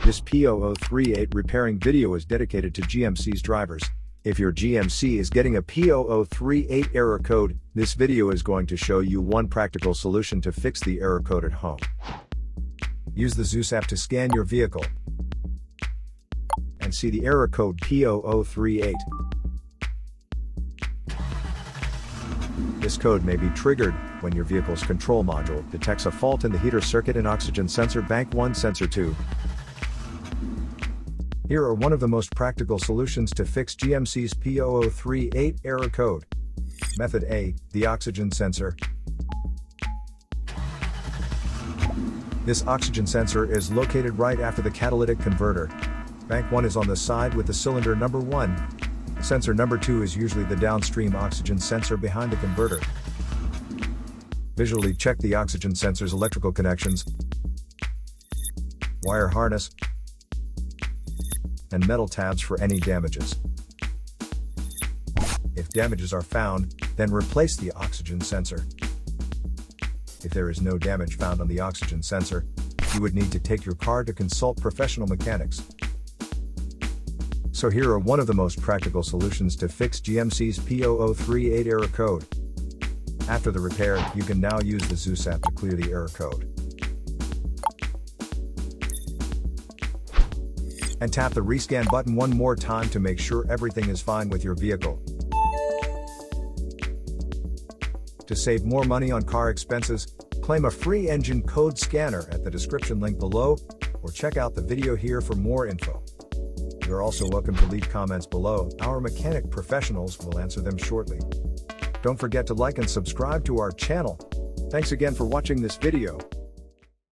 This P0038 repairing video is dedicated to GMC's drivers. If your GMC is getting a P0038 error code, this video is going to show you one practical solution to fix the error code at home. Use the Zeus app to scan your vehicle and see the error code P0038. This code may be triggered when your vehicle's control module detects a fault in the heater circuit and oxygen sensor bank 1 sensor 2. Here are one of the most practical solutions to fix GMC's P0038 error code. Method A, the oxygen sensor. This oxygen sensor is located right after the catalytic converter. Bank 1 is on the side with the cylinder number 1. Sensor number 2 is usually the downstream oxygen sensor behind the converter. Visually check the oxygen sensor's electrical connections, wire harness, and metal tabs for any damages. If damages are found, then replace the oxygen sensor. If there is no damage found on the oxygen sensor, you would need to take your car to consult professional mechanics. So here are one of the most practical solutions to fix GMC's P0038 error code. After the repair, you can now use the Zeus app to clear the error code. And tap the rescan button one more time to make sure everything is fine with your vehicle. To save more money on car expenses, claim a free engine code scanner at the description link below, or check out the video here for more info. You're also welcome to leave comments below. Our mechanic professionals will answer them shortly. Don't forget to like and subscribe to our channel. Thanks again for watching this video.